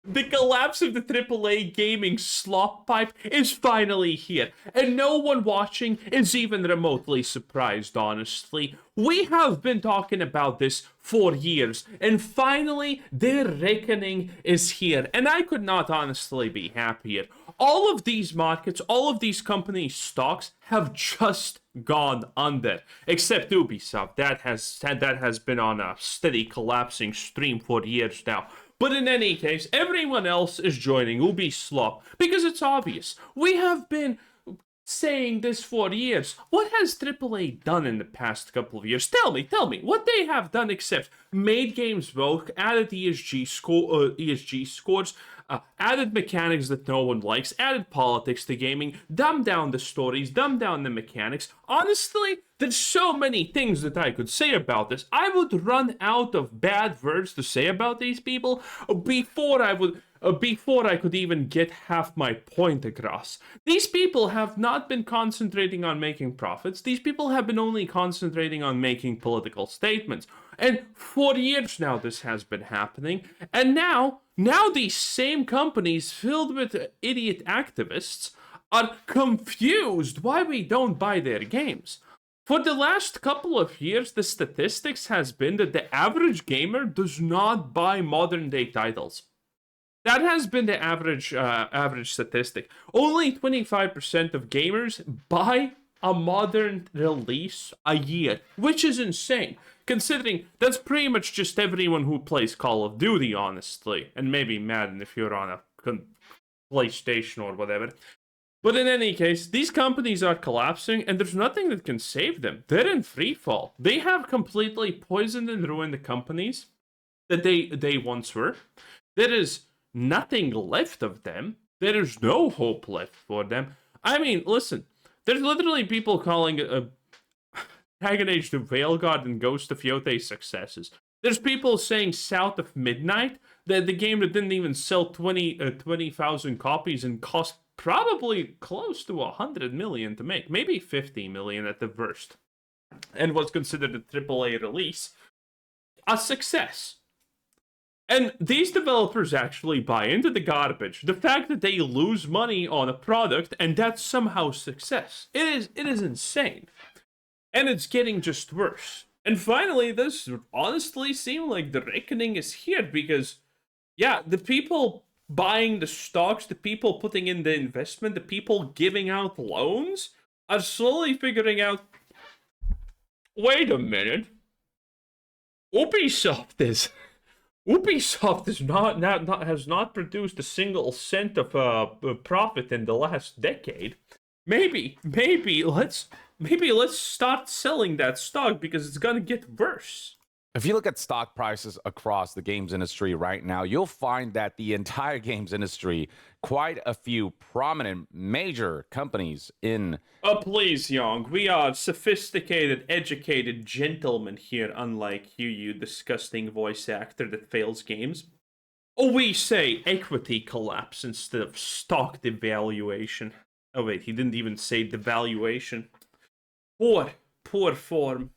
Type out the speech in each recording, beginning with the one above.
The collapse of the AAA gaming slop pipe is finally here, and no one watching is even remotely surprised, honestly. We have been talking about this for years, and finally, their reckoning is here, and I could not honestly be happier. All of these markets, all of these companies' stocks have just gone under, except Ubisoft. That has been on a steady collapsing stream for years now. But in any case, everyone else is joining Ubisoft because it's obvious. We have been saying this for years. What has AAA done in the past couple of years? Tell me, what they have done except made games woke, added ESG scores, added mechanics that no one likes, added politics to gaming, dumbed down the stories, dumbed down the mechanics. Honestly, there's so many things that I could say about this. I would run out of bad words to say about these people before I could even get half my point across. These people have not been concentrating on making profits. These people have been only concentrating on making political statements. And for years now this has been happening. And now these same companies filled with idiot activists are confused why we don't buy their games. For the last couple of years, the statistics has been that the average gamer does not buy modern day titles. That has been the average statistic. Only 25% of gamers buy a modern release a year, which is insane. Considering that's pretty much just everyone who plays Call of Duty, honestly, and maybe Madden if you're on a PlayStation or whatever. But in any case, these companies are collapsing, and there's nothing that can save them. They're in free fall. They have completely poisoned and ruined the companies that they once were. There is nothing left of them. There is no hope left for them. I mean, listen, there's literally people calling Dragon Age the Veilguard and Ghost of Yotei successes. There's people saying South of Midnight, that the game that didn't even sell 20,000 copies and cost probably close to 100 million to make, maybe 50 million at the worst, and was considered a AAA release, a success. And these developers actually buy into the garbage. The fact that they lose money on a product and that's somehow success. It is insane. And it's getting just worse. And finally, this honestly seems like the reckoning is here because, yeah, the people buying the stocks, the people putting in the investment, the people giving out loans are slowly figuring out, wait a minute, Ubisoft has not produced a single cent of profit in the last decade. Maybe let's start selling that stock because it's gonna get worse. If you look at stock prices across the games industry right now, you'll find that the entire games industry, quite a few prominent major companies in... Oh, please, Young. We are sophisticated, educated gentlemen here, unlike you disgusting voice actor that fails games. Oh, we say equity collapse instead of stock devaluation. Oh, wait, he didn't even say devaluation. Poor form.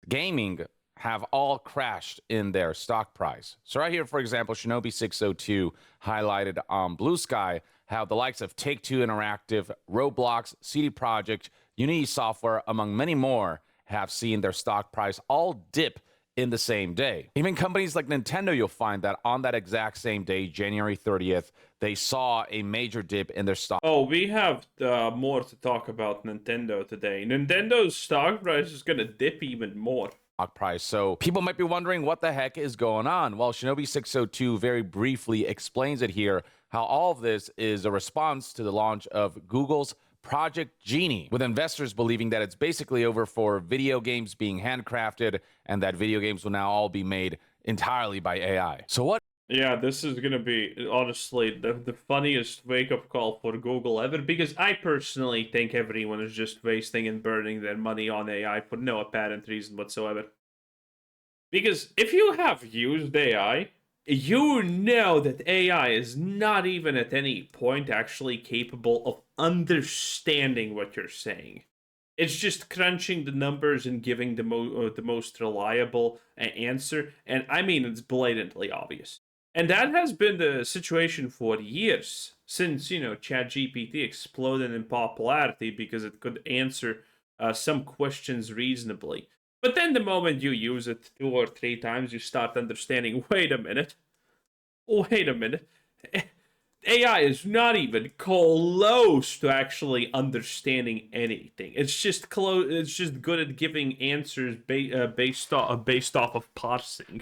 Gaming have all crashed in their stock price. So right here, for example, Shinobi 602 highlighted on Blue Sky how the likes of Take-Two Interactive, Roblox, CD Projekt, Unity Software, among many more, have seen their stock price all dip in the same day. Even companies like Nintendo, you'll find that on that exact same day, January 30th, they saw a major dip in their stock. Oh, we have more to talk about Nintendo today. Nintendo's stock price is gonna dip even more. Price. So people might be wondering what the heck is going on. Well, Shinobi 602 very briefly explains it here, how all of this is a response to the launch of Google's Project Genie, with investors believing that it's basically over for video games being handcrafted and that video games will now all be made entirely by AI. So what? Yeah, this is gonna be, honestly, the funniest wake-up call for Google ever, because I personally think everyone is just wasting and burning their money on AI for no apparent reason whatsoever. Because if you have used AI, you know that AI is not even at any point actually capable of understanding what you're saying. It's just crunching the numbers and giving the most reliable answer, and I mean, it's blatantly obvious. And that has been the situation for years since, ChatGPT exploded in popularity because it could answer some questions reasonably. But then the moment you use it 2 or 3 times, you start understanding wait a minute. AI is not even close to actually understanding anything. It's just close. It's just good at giving answers based off of parsing.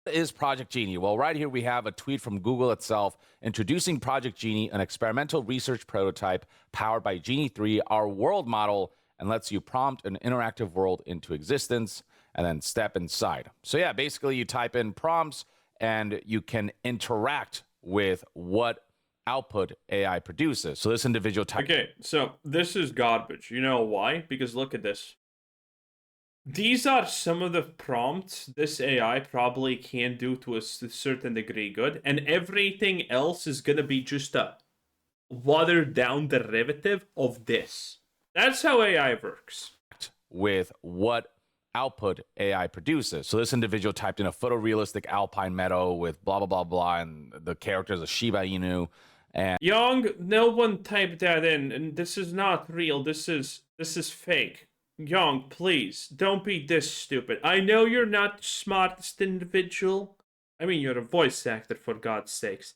What is Project Genie? Well, right here we have a tweet from Google itself introducing Project Genie, an experimental research prototype powered by Genie 3, our world model, and lets you prompt an interactive world into existence and then step inside. So yeah, basically you type in prompts and you can interact with what output AI produces. So this individual type. Okay, so this is garbage. You know why? Because look at this. These are some of the prompts this AI probably can do to a certain degree good, and everything else is gonna be just a watered down derivative of this. That's how AI works. With what output AI produces. So this individual typed in a photorealistic alpine meadow with blah, blah, blah, blah, and the character is a Shiba Inu. And Young, no one typed that in, and this is not real. This is fake. Young, please, don't be this stupid. I know you're not the smartest individual. I mean, you're a voice actor, for God's sakes.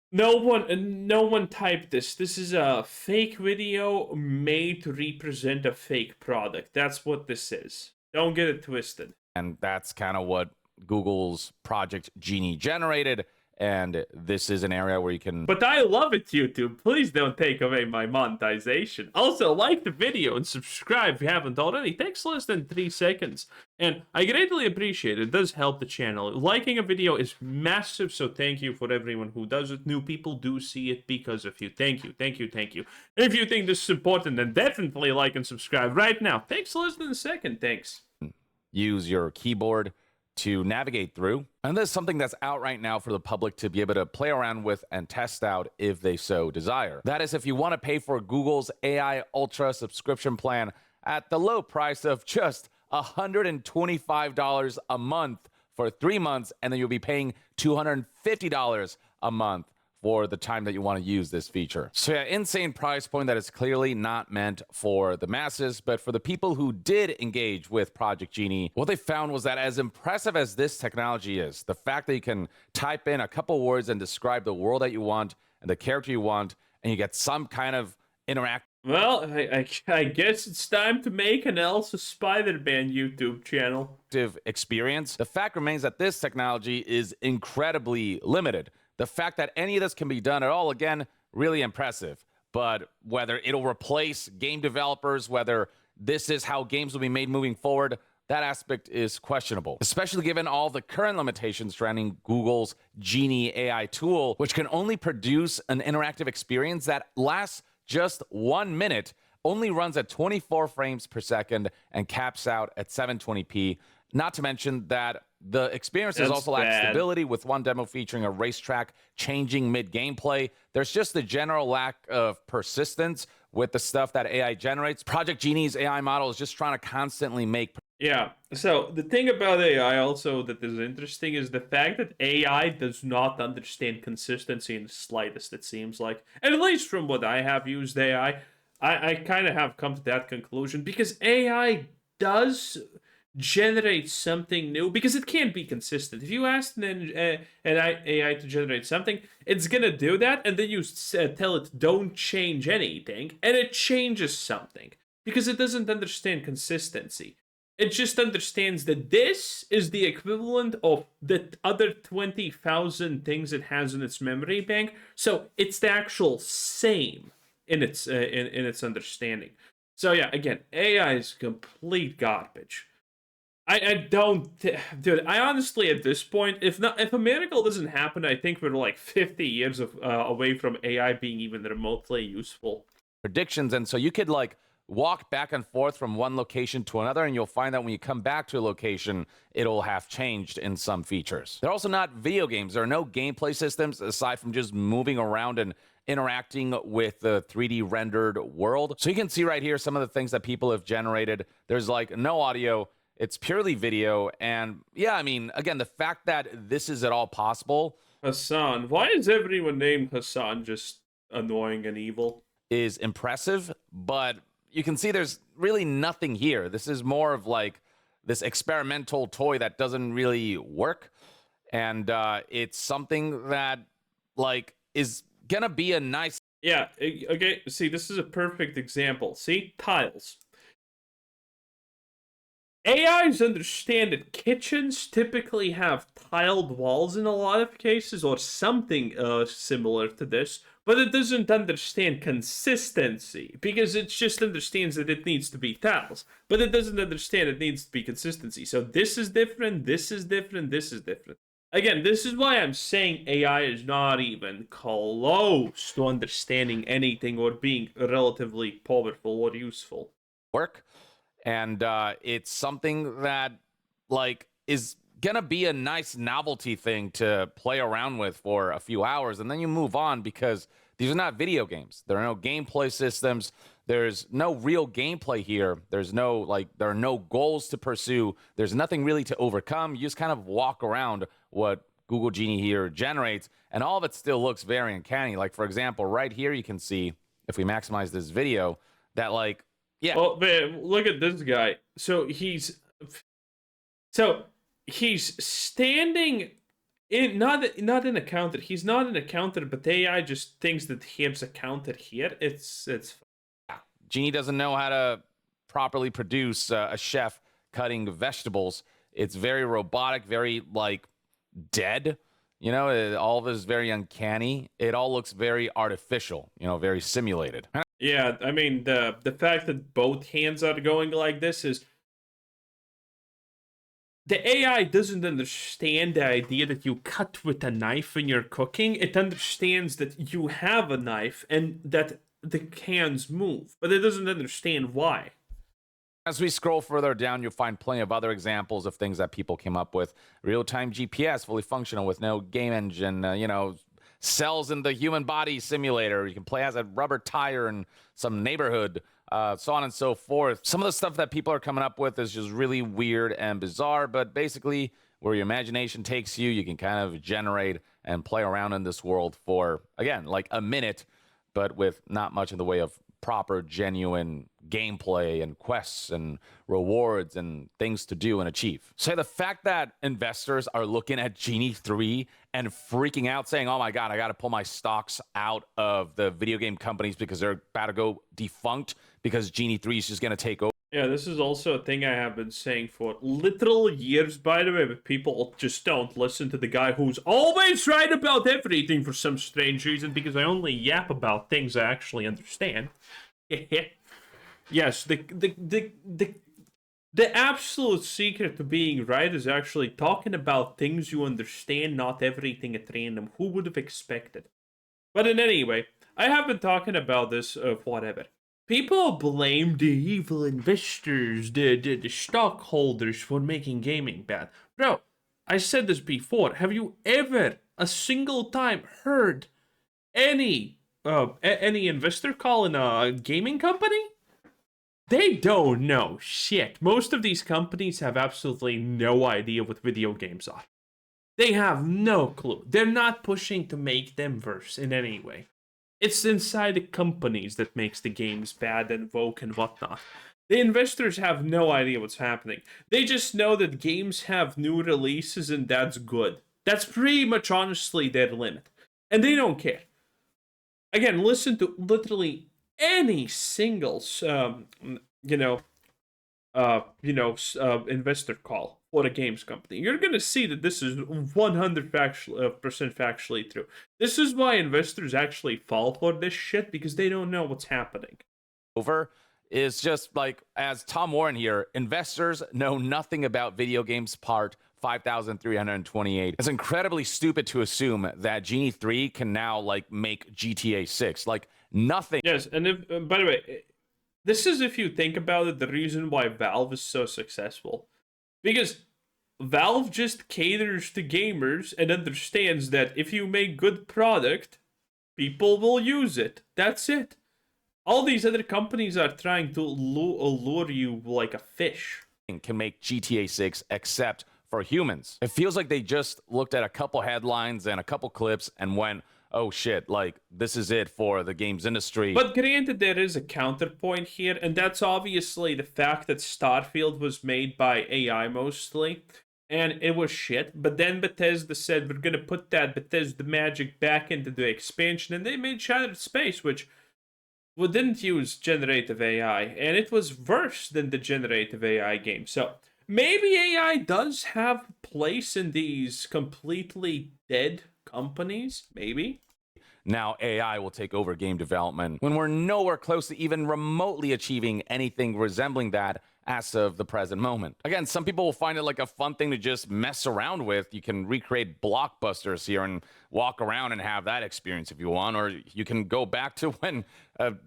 No one typed this. This is a fake video made to represent a fake product. That's what this is. Don't get it twisted. And that's kind of what Google's Project Genie generated. And this is an area where you can. But I love it, YouTube. Please don't take away my monetization. Also, like the video and subscribe if you haven't already. Takes less than 3 seconds. And I greatly appreciate it. It does help the channel. Liking a video is massive, so thank you for everyone who does it. New people do see it because of you. Thank you, thank you, thank you. And if you think this is important, then definitely like and subscribe right now. Takes less than a second. Thanks. Use your keyboard to navigate through. And this is something that's out right now for the public to be able to play around with and test out if they so desire. That is, if you want to pay for Google's AI Ultra subscription plan at the low price of just $125 a month for 3 months, and then you'll be paying $250 a month for the time that you want to use this feature. So yeah, insane price point that is clearly not meant for the masses, but for the people who did engage with Project Genie, what they found was that as impressive as this technology is, the fact that you can type in a couple words and describe the world that you want and the character you want, and you get some kind of interaction. Well, I guess it's time to make an Elsa Spider-Man YouTube channel. Experience. The fact remains that this technology is incredibly limited. The fact that any of this can be done at all, again, really impressive. But whether it'll replace game developers, whether this is how games will be made moving forward, that aspect is questionable, especially given all the current limitations surrounding Google's Genie AI tool, which can only produce an interactive experience that lasts just 1 minute, only runs at 24 frames per second, and caps out at 720p. Not to mention that the experience has also lacked stability, with one demo featuring a racetrack changing mid-gameplay. There's just a general lack of persistence with the stuff that AI generates. Project Genie's AI model is just trying to constantly make. Yeah, so the thing about AI also that is interesting is the fact that AI does not understand consistency in the slightest, it seems like. And at least from what I have used AI, I kind of have come to that conclusion, because AI does generate something new, because it can't be consistent. If you ask an AI to generate something, it's gonna do that, and then you tell it don't change anything, and it changes something, because it doesn't understand consistency. It just understands that this is the equivalent of the other 20,000 things it has in its memory bank, so it's the actual same in its in its understanding. So yeah, again, AI is complete garbage. I don't, dude. I honestly, at this point, if a miracle doesn't happen, I think we're like 50 years away from AI being even remotely useful. Predictions, and so you could like walk back and forth from one location to another, and you'll find that when you come back to a location, it'll have changed in some features. They're also not video games. There are no gameplay systems aside from just moving around and interacting with the 3D rendered world. So you can see right here some of the things that people have generated. There's like no audio. It's purely video. And yeah, I mean, again, the fact that this is at all possible Hassan. Why is everyone named Hassan just annoying and evil? is impressive, but you can see there's really nothing here. This is more of like this experimental toy that doesn't really work. And it's something that like is gonna be a nice. Yeah, okay, see, this is a perfect example. See? Tiles. AIs understand that kitchens typically have tiled walls in a lot of cases, or something similar to this, but it doesn't understand consistency, because it just understands that it needs to be tiles, but it doesn't understand it needs to be consistency. So this is different, this is different, this is different. Again, this is why I'm saying AI is not even close to understanding anything or being relatively powerful or useful. Work. And it's something that like is gonna be a nice novelty thing to play around with for a few hours, and then you move on, because these are not video games. There are no gameplay systems. There's no real gameplay here. There's no there are no goals to pursue. There's nothing really to overcome. You just kind of walk around what Google Genie here generates, and all of it still looks very uncanny. Like, for example, right here you can see, if we maximize this video, that yeah. Well, man, look at this guy. So he's standing in not in a counter. He's not in a counter, but the AI just thinks that he has a counter here. It's Genie doesn't know how to properly produce a chef cutting vegetables. It's very robotic, very dead. You know, all of it is very uncanny. It all looks very artificial. You know, very simulated. Yeah, I mean, the fact that both hands are going like this is... The AI doesn't understand the idea that you cut with a knife when you're cooking. It understands that you have a knife and that the hands move, but it doesn't understand why. As we scroll further down, you'll find plenty of other examples of things that people came up with. Real-time GPS, fully functional with no game engine, you know, cells in the human body simulator. You can play as a rubber tire in some neighborhood, so on and so forth. Some of the stuff that people are coming up with is just really weird and bizarre, but basically, where your imagination takes you, you can kind of generate and play around in this world for, again, like a minute, but with not much in the way of proper, genuine gameplay and quests and rewards and things to do and achieve. So the fact that investors are looking at Genie 3 and freaking out, saying, oh my God, I got to pull my stocks out of the video game companies because they're about to go defunct because Genie 3 is just going to take over. Yeah, this is also a thing I have been saying for literal years, by the way, but people just don't listen to the guy who's always right about everything for some strange reason, because I only yap about things I actually understand. Yes, the absolute secret to being right is actually talking about things you understand, not everything at random. Who would have expected? But in any way, I have been talking about this whatever. People blame the evil investors, the stockholders for making gaming bad. Bro, I said this before. Have you ever, a single time, heard any investor call in a gaming company? They don't know shit. Most of these companies have absolutely no idea what video games are. They have no clue. They're not pushing to make them worse in any way. It's inside the companies that makes the games bad and woke and whatnot. The investors have no idea what's happening. They just know that games have new releases and that's good. That's pretty much honestly their limit. And they don't care. Again, listen to literally any single, investor call for a games company. You're going to see that this is 100% factually true. This is why investors actually fall for this shit, because they don't know what's happening. Over is just like, as Tom Warren here, investors know nothing about video games part 5,328. It's incredibly stupid to assume that Genie 3 can now make GTA 6. Nothing. Yes, and if, by the way, this is, if you think about it, the reason why Valve is so successful. Because Valve just caters to gamers and understands that if you make good product, people will use it. That's it. All these other companies are trying to lure you like a fish. can make GTA 6 except for humans. It feels like they just looked at a couple headlines and a couple clips and went, oh shit, like this is it for the games industry. But granted, there is a counterpoint here, and that's obviously the fact that Starfield was made by AI mostly, and it was shit. But then Bethesda said, we're gonna put that Bethesda magic back into the expansion, and they made Shattered Space, which didn't use generative AI, and it was worse than the generative AI game. So maybe AI does have a place in these completely dead companies, maybe. Now AI will take over game development when we're nowhere close to even remotely achieving anything resembling that as of the present moment. Again, some people will find it like a fun thing to just mess around with. You can recreate blockbusters here and walk around and have that experience if you want, or you can go back to when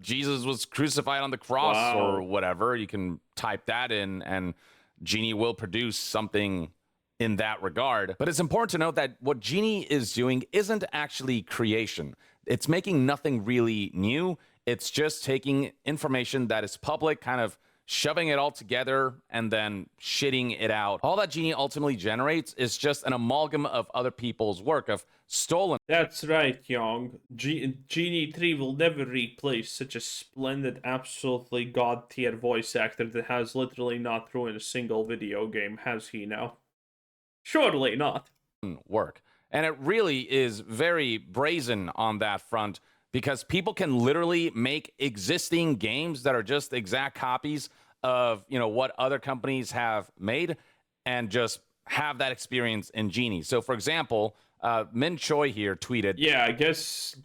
Jesus was crucified on the cross or whatever. You can type that in and Genie will produce something in that regard. But it's important to note that what Genie is doing isn't actually creation. It's making nothing really new. It's just taking information that is public, kind of shoving it all together and then shitting it out. All that Genie ultimately generates is just an amalgam of other people's work, of stolen. That's right, Young. Genie 3 will never replace such a splendid, absolutely god-tier voice actor that has literally not ruined a single video game, has he now? Surely not. Work. And it really is very brazen on that front because people can literally make existing games that are just exact copies of, what other companies have made and just have that experience in Genie. So, for example, Min Choi here tweeted. Yeah, I guess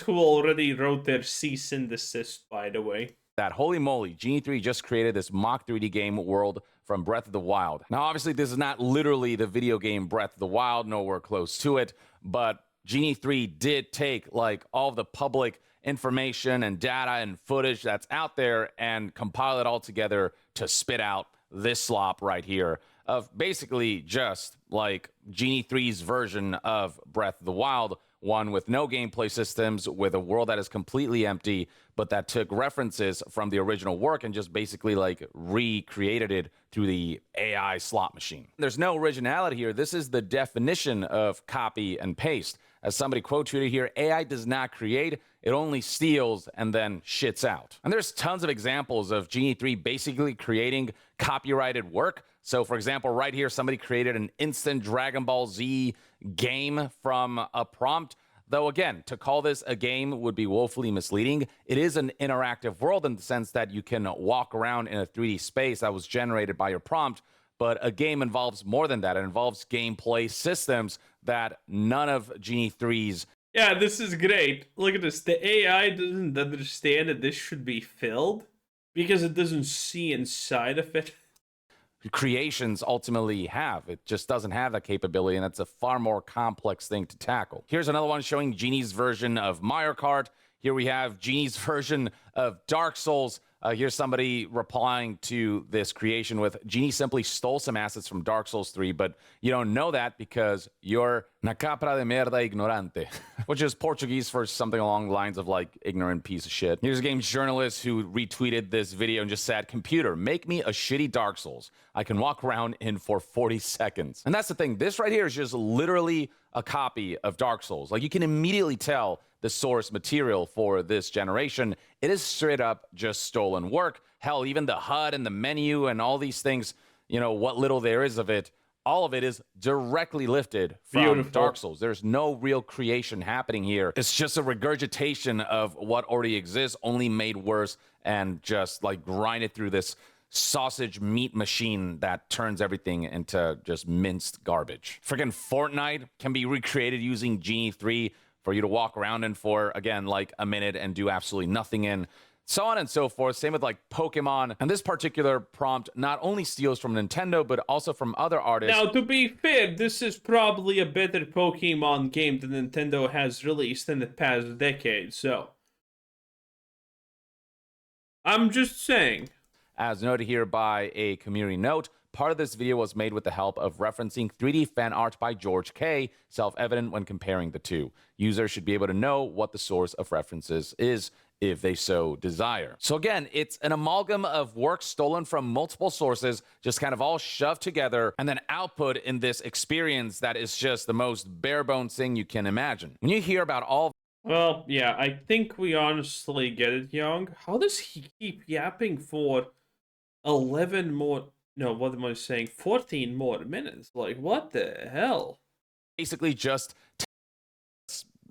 who already wrote their cease and desist, by the way. That holy moly, Genie 3 just created this mock 3D game world from Breath of the Wild. Now, obviously, this is not literally the video game Breath of the Wild, nowhere close to it, but Genie 3 did take like all of the public information and data and footage that's out there and compile it all together to spit out this slop right here of basically just like Genie 3's version of Breath of the Wild, one with no gameplay systems, with a world that is completely empty, but that took references from the original work and just basically like recreated it through the AI slot machine. There's no originality here. This is the definition of copy and paste. As somebody quote tweeted here, AI does not create, it only steals and then shits out. And there's tons of examples of Genie 3 basically creating copyrighted work. So for example, right here, somebody created an instant Dragon Ball Z game from a prompt. Though again, to call this a game would be woefully misleading. It is an interactive world in the sense that you can walk around in a 3D space that was generated by your prompt, but a game involves more than that. It involves gameplay systems that none of Genie 3's. Yeah, this is great. Look at this. The AI doesn't understand that this should be filled because it doesn't see inside of it. Creations ultimately have. It just doesn't have that capability, and it's a far more complex thing to tackle. Here's another one showing Genie's version of Mario Kart. Here we have Genie's version of Dark Souls. Here's somebody replying to this creation with, Genie simply stole some assets from Dark Souls 3, but you don't know that because you're na capra de merda ignorante, which is Portuguese for something along the lines of like ignorant piece of shit. Here's a games journalist who retweeted this video and just said, computer, make me a shitty Dark Souls. I can walk around in for 40 seconds. And that's the thing. This right here is just literally a copy of Dark Souls. Like you can immediately tell the source material for this generation. It is straight up just stolen work. Hell, even the HUD and the menu and all these things, what little there is of it, all of it is directly lifted from Dark Souls. There's no real creation happening here. It's just a regurgitation of what already exists, only made worse, and just like grinded through this sausage meat machine that turns everything into just minced garbage. Freaking Fortnite can be recreated using Genie 3 for you to walk around in for, again, like a minute and do absolutely nothing in. So on and so forth. Same with like Pokemon. And this particular prompt not only steals from Nintendo, but also from other artists. Now, to be fair, this is probably a better Pokemon game than Nintendo has released in the past decade, so I'm just saying. As noted here by a community note, part of this video was made with the help of referencing 3D fan art by George K., self-evident when comparing the two. Users should be able to know what the source of references is if they so desire. So again, it's an amalgam of work stolen from multiple sources, just kind of all shoved together, and then output in this experience that is just the most bare bones thing you can imagine. When you hear about all Well, yeah, I think we honestly get it, Young. How does he keep yapping for 11 more? No, what am I saying? 14 more minutes. Like, what the hell? basically just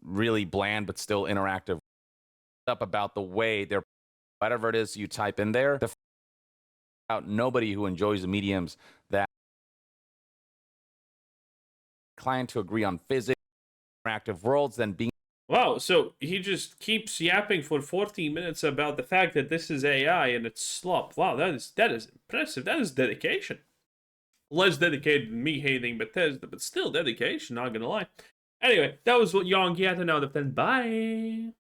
really bland but still interactive up about the way they're whatever it is you type in there, the out nobody who enjoys the mediums that client to agree on physics, interactive worlds, then being Wow, so he just keeps yapping for 14 minutes about the fact that this is AI and it's slop. Wow, that is impressive. That is dedication. Less dedicated than me hating Bethesda, but still dedication, not gonna lie. Anyway, that was what Young Yet, and out of 10. Bye!